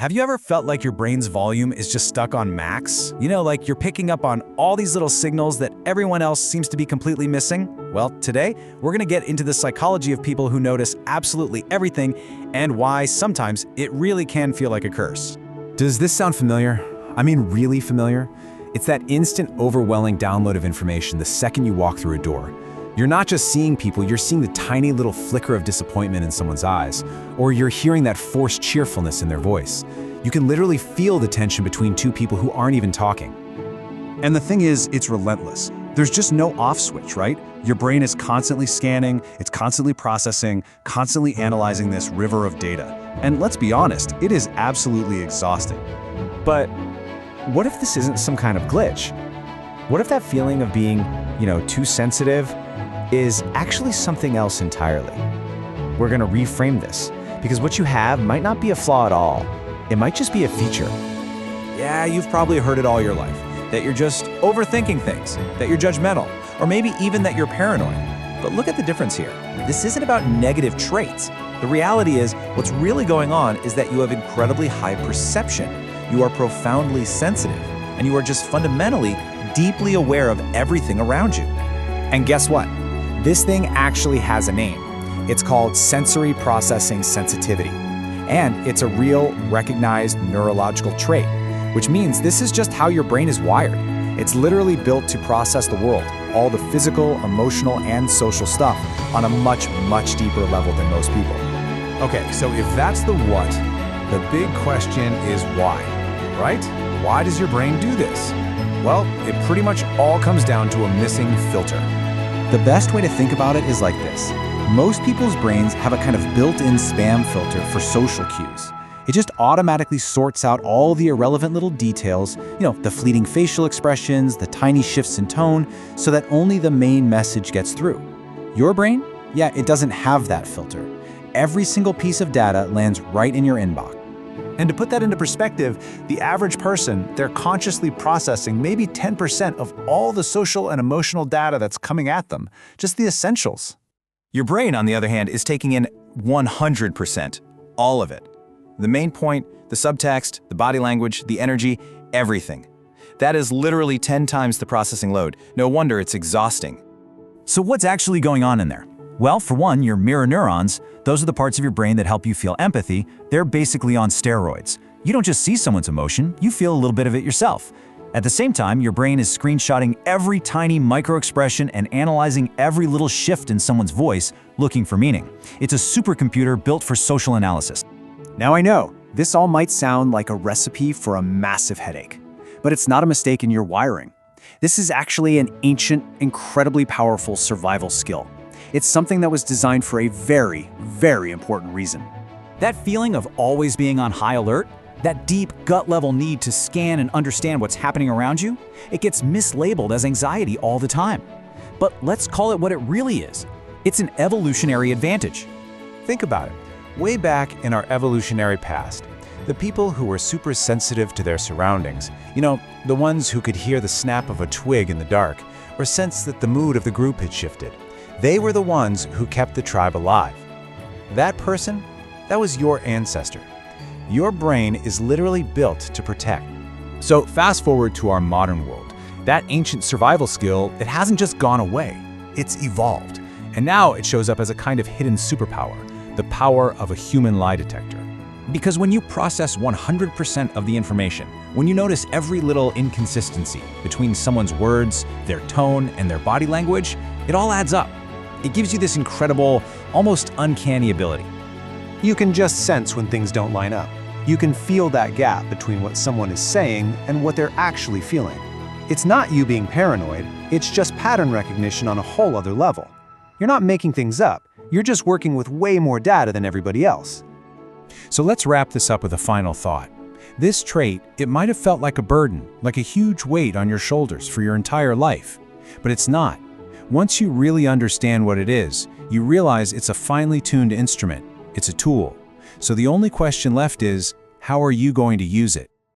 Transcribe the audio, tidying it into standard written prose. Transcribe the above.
Have you ever felt like your brain's volume is just stuck on max? You know, like you're picking up on all these little signals that everyone else seems to be completely missing? Well, today, we're gonna get into the psychology of people who notice absolutely everything and why sometimes it really can feel like a curse. Does this sound familiar? I mean, really familiar? It's that instant, overwhelming download of information the second you walk through a door. You're not just seeing people, you're seeing the tiny little flicker of disappointment in someone's eyes, or you're hearing that forced cheerfulness in their voice. You can literally feel the tension between two people who aren't even talking. And the thing is, it's relentless. There's just no off switch, right? Your brain is constantly scanning, it's constantly processing, constantly analyzing this river of data. And let's be honest, it is absolutely exhausting. But what if this isn't some kind of glitch? What if that feeling of being, too sensitive is actually something else entirely? We're gonna reframe this, because what you have might not be a flaw at all. It might just be a feature. Yeah, you've probably heard it all your life, that you're just overthinking things, that you're judgmental, or maybe even that you're paranoid. But look at the difference here. This isn't about negative traits. The reality is, what's really going on is that you have incredibly high perception. You are profoundly sensitive, and you are just fundamentally deeply aware of everything around you. And guess what? This thing actually has a name. It's called sensory processing sensitivity. And it's a real, recognized neurological trait, which means this is just how your brain is wired. It's literally built to process the world, all the physical, emotional, and social stuff on a much, much deeper level than most people. Okay, so if that's the what, the big question is why, right? Why does your brain do this? Well, it pretty much all comes down to a missing filter. The best way to think about it is like this. Most people's brains have a kind of built-in spam filter for social cues. It just automatically sorts out all the irrelevant little details, the fleeting facial expressions, the tiny shifts in tone, so that only the main message gets through. Your brain? Yeah, it doesn't have that filter. Every single piece of data lands right in your inbox. And to put that into perspective, the average person, they're consciously processing maybe 10% of all the social and emotional data that's coming at them, just the essentials. Your brain, on the other hand, is taking in 100%, all of it. The main point, the subtext, the body language, the energy, everything. That is literally 10 times the processing load. No wonder it's exhausting. So what's actually going on in there? Well, for one, your mirror neurons, those are the parts of your brain that help you feel empathy, they're basically on steroids. You don't just see someone's emotion, you feel a little bit of it yourself. At the same time, your brain is screenshotting every tiny micro-expression and analyzing every little shift in someone's voice, looking for meaning. It's a supercomputer built for social analysis. Now I know, this all might sound like a recipe for a massive headache, but it's not a mistake in your wiring. This is actually an ancient, incredibly powerful survival skill. It's something that was designed for a very, very important reason. That feeling of always being on high alert, that deep gut-level need to scan and understand what's happening around you, it gets mislabeled as anxiety all the time. But let's call it what it really is. It's an evolutionary advantage. Think about it. Way back in our evolutionary past, the people who were super sensitive to their surroundings, the ones who could hear the snap of a twig in the dark or sense that the mood of the group had shifted, they were the ones who kept the tribe alive. That person, that was your ancestor. Your brain is literally built to protect. So fast forward to our modern world. That ancient survival skill, it hasn't just gone away, it's evolved. And now it shows up as a kind of hidden superpower, the power of a human lie detector. Because when you process 100% of the information, when you notice every little inconsistency between someone's words, their tone, and their body language, it all adds up. It gives you this incredible, almost uncanny ability. You can just sense when things don't line up. You can feel that gap between what someone is saying and what they're actually feeling. It's not you being paranoid, it's just pattern recognition on a whole other level. You're not making things up, you're just working with way more data than everybody else. So let's wrap this up with a final thought. This trait, it might have felt like a burden, like a huge weight on your shoulders for your entire life. But it's not. Once you really understand what it is, you realize it's a finely tuned instrument. It's a tool. So the only question left is, how are you going to use it?